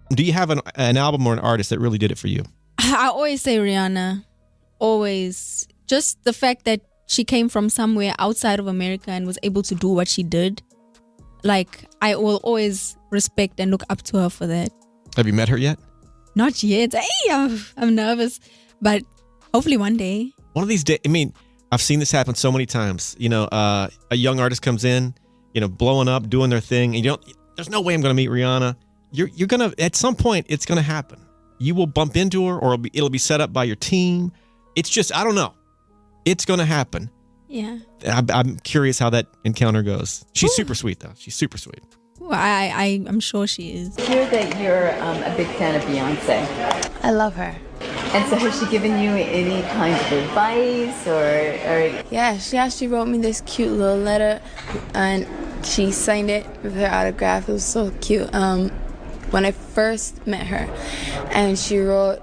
Do you have an album or an artist that really did it for you? I always say Rihanna. Always. Just the fact that she came from somewhere outside of America and was able to do what she did. Like, I will always respect and look up to her for that. Have you met her yet? Not yet. Hey, I'm nervous. But hopefully one day. One of these days, I mean, I've seen this happen so many times. You know, a young artist comes in, you know, blowing up, doing their thing. And there's no way I'm going to meet Rihanna. You're going to, at some point, it's going to happen. You will bump into her, or it'll be set up by your team. It's just, I don't know. It's going to happen. Yeah. I'm curious how that encounter goes. She's super sweet, though. She's super sweet. Ooh, I'm sure she is. I hear that you're a big fan of Beyonce. I love her. And so has she given you any kind of advice or... Yeah, she actually wrote me this cute little letter and she signed it with her autograph. It was so cute. When I first met her, and she wrote,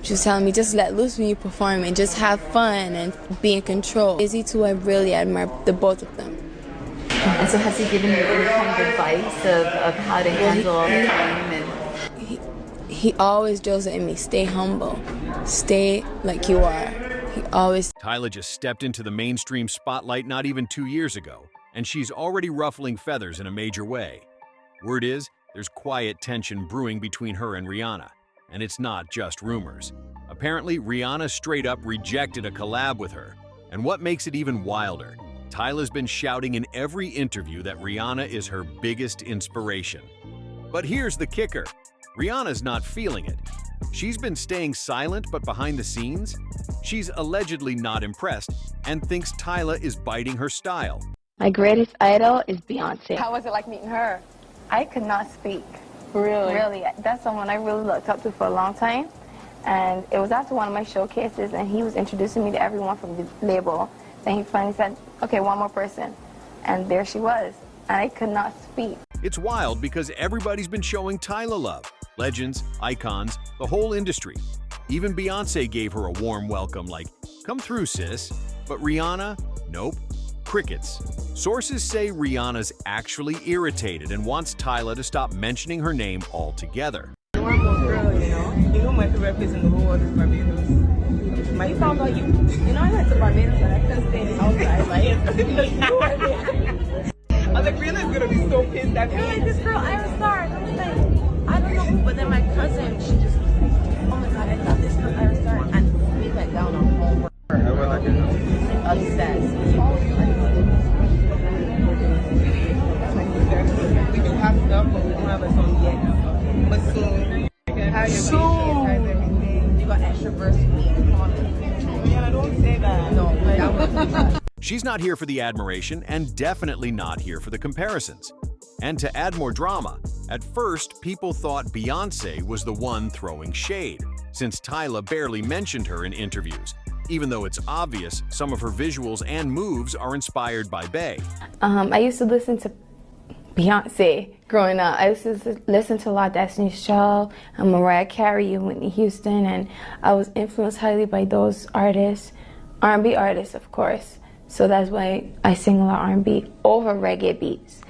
she was telling me, just let loose when you perform and just have fun and be in control. Izzy too, I really admire the both of them. And so has he given you any kind of advice of how to handle all the time? And he always drills it in me, stay humble, stay like you are. He always... Tyla just stepped into the mainstream spotlight not even 2 years ago, and she's already ruffling feathers in a major way. Word is, there's quiet tension brewing between her and Rihanna. And it's not just rumors. Apparently, Rihanna straight up rejected a collab with her. And what makes it even wilder, Tyla's been shouting in every interview that Rihanna is her biggest inspiration. But here's the kicker. Rihanna's not feeling it. She's been staying silent, but behind the scenes, she's allegedly not impressed and thinks Tyla is biting her style. My greatest idol is Beyonce. How was it like meeting her? I could not speak. Really? Really. That's someone I really looked up to for a long time. And it was after one of my showcases, and he was introducing me to everyone from the label. Then he finally said, okay, one more person. And there she was. And I could not speak. It's wild because everybody's been showing Tyla love. Legends, icons, the whole industry. Even Beyonce gave her a warm welcome like, come through, sis. But Rihanna? Nope. Crickets. Sources say Rihanna's actually irritated and wants Tyla to stop mentioning her name altogether. Normal girl, you know? You know my favorite place in the whole world is Barbados. You found out you know, I went to Barbados and I couldn't stay in the house that I like. Because you were there. I was like, Rihanna's gonna be so pissed at me. You're like, this girl, Iris Star. And I was like, I don't know who, but then my cousin, she just was like, oh my god, I love this girl, Iris Star. And we went down on homework. Obsessed. We do have stuff, but we don't have a song yet. But soon. Soon. You got extra verse for me. Yeah, I don't say that. No, that She's not here for the admiration and definitely not here for the comparisons. And to add more drama, at first people thought Beyonce was the one throwing shade, since Tyla barely mentioned her in interviews, even though it's obvious some of her visuals and moves are inspired by Bey. I used to listen to Beyonce growing up. I used to listen to a lot of Destiny's Child, Mariah Carey, and Whitney Houston, and I was influenced highly by those artists, R&B artists, of course. So that's why I sing a lot of R&B over reggae beats.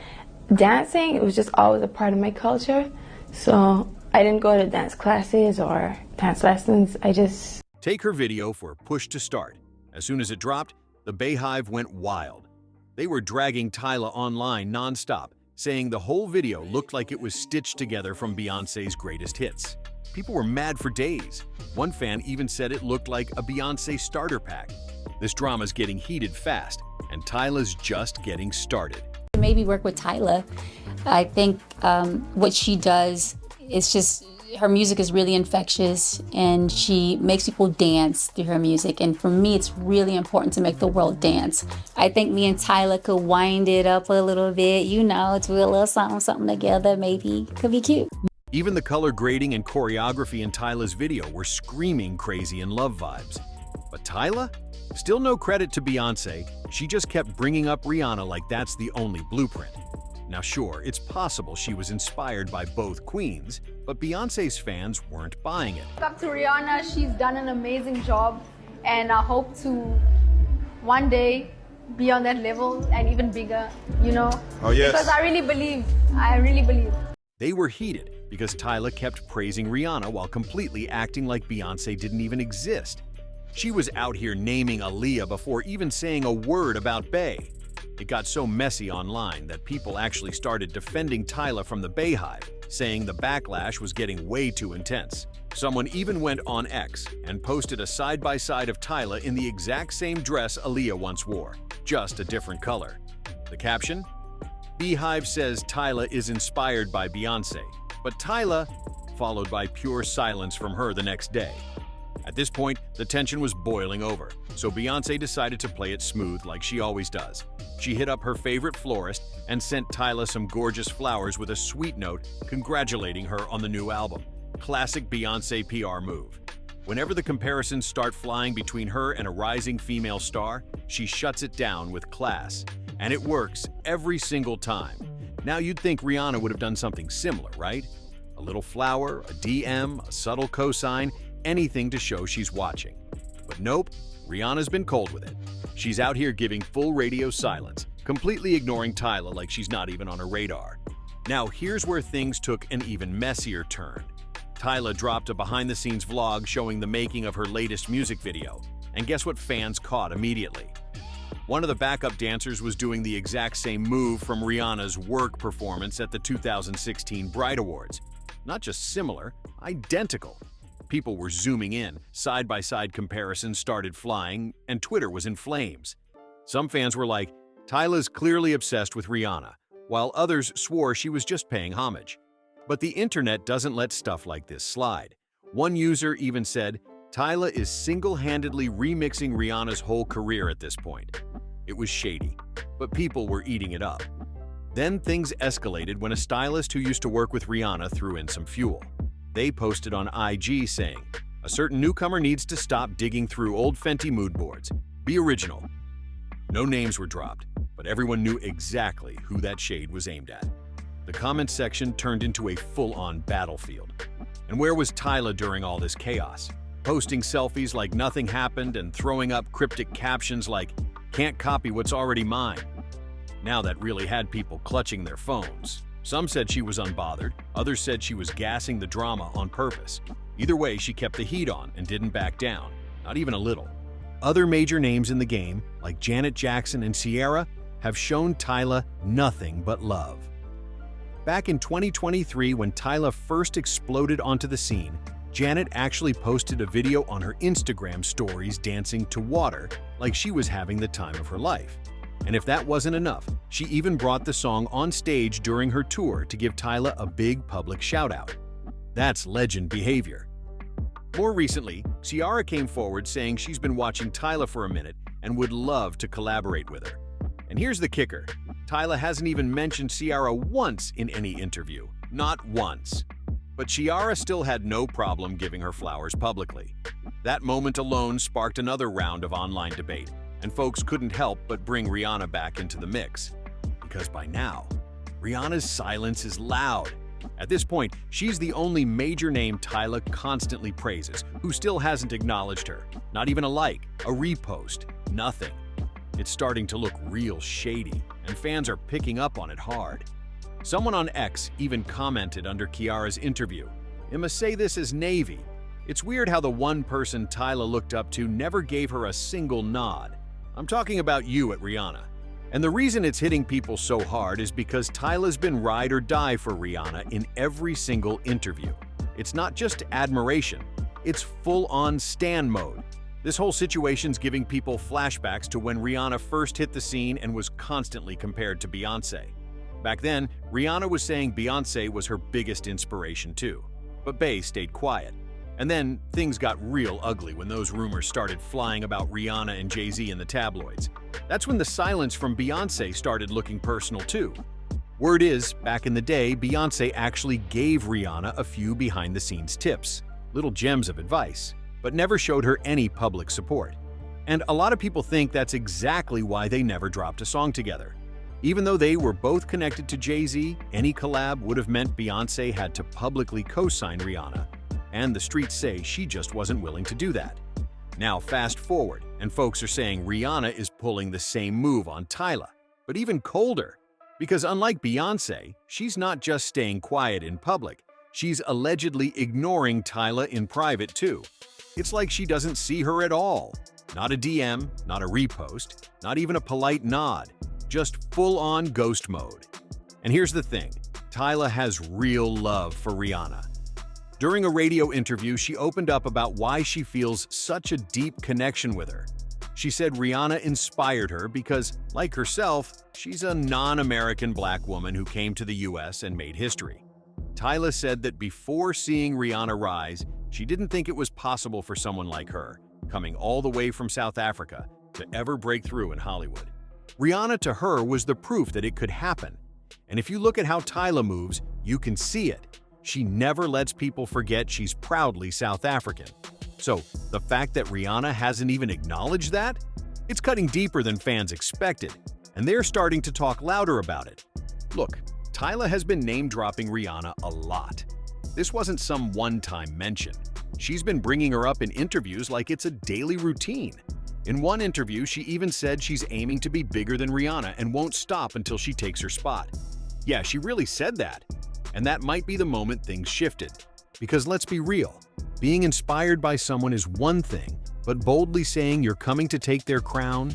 Dancing, it was just always a part of my culture. So I didn't go to dance classes or dance lessons. I just... Take her video for Push to Start. As soon as it dropped, the Bayhive went wild. They were dragging Tyla online nonstop, saying the whole video looked like it was stitched together from Beyonce's greatest hits. People were mad for days. One fan even said it looked like a Beyonce starter pack. This drama's getting heated fast, and Tyla's just getting started. Maybe work with Tyla. I think what she does is just, her music is really infectious and she makes people dance through her music. And for me, it's really important to make the world dance. I think me and Tyla could wind it up a little bit, you know, do a little something together, maybe. Could be cute. Even the color grading and choreography in Tyla's video were screaming crazy and love vibes. But Tyla? Still no credit to Beyonce. She just kept bringing up Rihanna like that's the only blueprint. Now sure, it's possible she was inspired by both queens, but Beyonce's fans weren't buying it. Up to Rihanna, she's done an amazing job, and I hope to one day be on that level and even bigger, you know? Oh yes. Because I really believe. They were heated because Tyla kept praising Rihanna while completely acting like Beyoncé didn't even exist. She was out here naming Aaliyah before even saying a word about Bey. It got so messy online that people actually started defending Tyla from the Beyhive, saying the backlash was getting way too intense. Someone even went on X and posted a side-by-side of Tyla in the exact same dress Aaliyah once wore, just a different color. The caption? Beehive says Tyla is inspired by Beyoncé, but Tyla, followed by pure silence from her the next day. At this point, the tension was boiling over, so Beyoncé decided to play it smooth like she always does. She hit up her favorite florist and sent Tyla some gorgeous flowers with a sweet note congratulating her on the new album. Classic Beyoncé PR move. Whenever the comparisons start flying between her and a rising female star, she shuts it down with class. And it works every single time. Now you'd think Rihanna would have done something similar, right? A little flower, a DM, a subtle cosign, anything to show she's watching. But nope, Rihanna's been cold with it. She's out here giving full radio silence, completely ignoring Tyla like she's not even on her radar. Now here's where things took an even messier turn. Tyla dropped a behind-the-scenes vlog showing the making of her latest music video, and guess what fans caught immediately? One of the backup dancers was doing the exact same move from Rihanna's Work performance at the 2016 Brit Awards. Not just similar, identical. People were zooming in, side-by-side comparisons started flying, and Twitter was in flames. Some fans were like, Tyla's clearly obsessed with Rihanna, while others swore she was just paying homage. But the internet doesn't let stuff like this slide. One user even said, Tyla is single-handedly remixing Rihanna's whole career at this point. It was shady, but people were eating it up. Then things escalated when a stylist who used to work with Rihanna threw in some fuel. They posted on IG saying, a certain newcomer needs to stop digging through old Fenty mood boards. Be original. No names were dropped, but everyone knew exactly who that shade was aimed at. The comment section turned into a full-on battlefield. And where was Tyla during all this chaos? Posting selfies like nothing happened and throwing up cryptic captions like, can't copy what's already mine. Now that really had people clutching their phones. Some said she was unbothered, others said she was gassing the drama on purpose. Either way, she kept the heat on and didn't back down, not even a little. Other major names in the game, like Janet Jackson and Ciara, have shown Tyla nothing but love. Back in 2023, when Tyla first exploded onto the scene, Janet actually posted a video on her Instagram stories dancing to Water like she was having the time of her life. And if that wasn't enough, she even brought the song on stage during her tour to give Tyla a big public shout-out. That's legend behavior. More recently, Ciara came forward saying she's been watching Tyla for a minute and would love to collaborate with her. And here's the kicker. Tyla hasn't even mentioned Ciara once in any interview. Not once. But Ciara still had no problem giving her flowers publicly. That moment alone sparked another round of online debate, and folks couldn't help but bring Rihanna back into the mix. Because by now, Rihanna's silence is loud. At this point, she's the only major name Tyla constantly praises, who still hasn't acknowledged her. Not even a like, a repost, nothing. It's starting to look real shady, and fans are picking up on it hard. Someone on X even commented under Ciara's interview, "I must say this as Navy. It's weird how the one person Tyla looked up to never gave her a single nod. I'm talking about you at Rihanna." And the reason it's hitting people so hard is because Tyla's been ride or die for Rihanna in every single interview. It's not just admiration, it's full-on stan mode. This whole situation's giving people flashbacks to when Rihanna first hit the scene and was constantly compared to Beyoncé. Back then, Rihanna was saying Beyoncé was her biggest inspiration too. But Bey stayed quiet. And then things got real ugly when those rumors started flying about Rihanna and Jay-Z in the tabloids. That's when the silence from Beyoncé started looking personal too. Word is, back in the day, Beyoncé actually gave Rihanna a few behind-the-scenes tips, little gems of advice, but never showed her any public support. And a lot of people think that's exactly why they never dropped a song together. Even though they were both connected to Jay-Z, any collab would have meant Beyoncé had to publicly co-sign Rihanna. And the streets say she just wasn't willing to do that. Now fast forward, and folks are saying Rihanna is pulling the same move on Tyla, but even colder. Because unlike Beyoncé, she's not just staying quiet in public, She's allegedly ignoring Tyla in private too. It's like she doesn't see her at all. Not a DM, not a repost, not even a polite nod. Just full-on ghost mode. And here's the thing, Tyla has real love for Rihanna. During a radio interview, she opened up about why she feels such a deep connection with her. She said Rihanna inspired her because, like herself, she's a non-American black woman who came to the US and made history. Tyla said that before seeing Rihanna rise, she didn't think it was possible for someone like her, coming all the way from South Africa, to ever break through in Hollywood. Rihanna to her was the proof that it could happen. And if you look at how Tyla moves, you can see it. She never lets people forget she's proudly South African. So, the fact that Rihanna hasn't even acknowledged that? It's cutting deeper than fans expected, and they're starting to talk louder about it. Look, Tyla has been name-dropping Rihanna a lot. This wasn't some one-time mention. She's been bringing her up in interviews like it's a daily routine. In one interview, she even said she's aiming to be bigger than Rihanna and won't stop until she takes her spot. Yeah, she really said that. And that might be the moment things shifted. Because let's be real, being inspired by someone is one thing, but boldly saying you're coming to take their crown,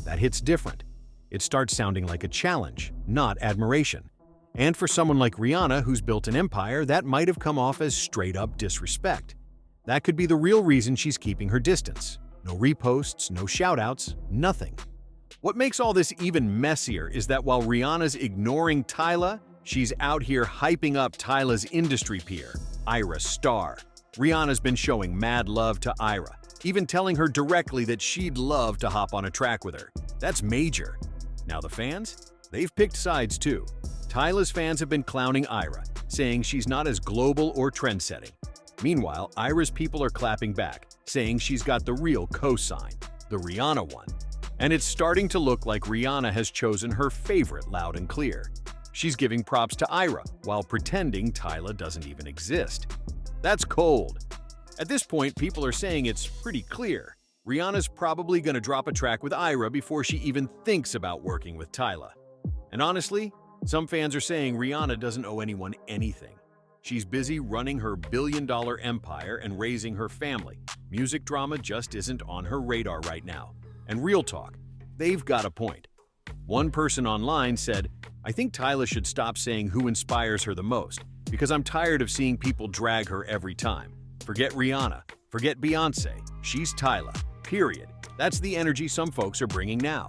that hits different. It starts sounding like a challenge, not admiration. And for someone like Rihanna, who's built an empire, that might have come off as straight-up disrespect. That could be the real reason she's keeping her distance. No reposts, no shoutouts, nothing. What makes all this even messier is that while Rihanna's ignoring Tyla, she's out here hyping up Tyla's industry peer, Ayra Starr. Rihanna's been showing mad love to Ayra, even telling her directly that she'd love to hop on a track with her. That's major. Now the fans? They've picked sides too. Tyla's fans have been clowning Ayra, saying she's not as global or trend-setting. Meanwhile, Ayra's people are clapping back, saying she's got the real cosign, the Rihanna one. And it's starting to look like Rihanna has chosen her favorite loud and clear. She's giving props to Ayra while pretending Tyla doesn't even exist. That's cold. At this point, people are saying it's pretty clear. Rihanna's probably gonna drop a track with Ayra before she even thinks about working with Tyla. And honestly, some fans are saying Rihanna doesn't owe anyone anything. She's busy running her billion-dollar empire and raising her family. Music drama just isn't on her radar right now. And real talk, they've got a point. One person online said, "I think Tyla should stop saying who inspires her the most, because I'm tired of seeing people drag her every time. Forget Rihanna, forget Beyonce, she's Tyla, period." That's the energy some folks are bringing now.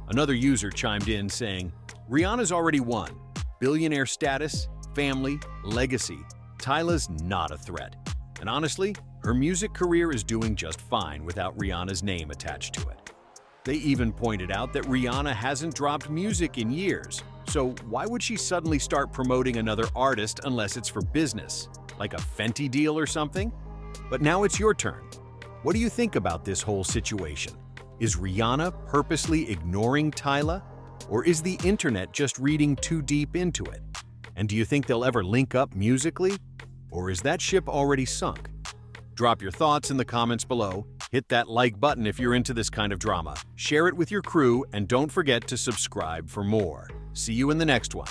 Another user chimed in saying, "Rihanna's already won. Billionaire status, family, legacy. Tyla's not a threat. And honestly, her music career is doing just fine without Rihanna's name attached to it." They even pointed out that Rihanna hasn't dropped music in years, so why would she suddenly start promoting another artist unless it's for business, like a Fenty deal or something? But now it's your turn. What do you think about this whole situation? Is Rihanna purposely ignoring Tyla? Or is the internet just reading too deep into it? And do you think they'll ever link up musically? Or is that ship already sunk? Drop your thoughts in the comments below, hit that like button if you're into this kind of drama, share it with your crew, and don't forget to subscribe for more. See you in the next one.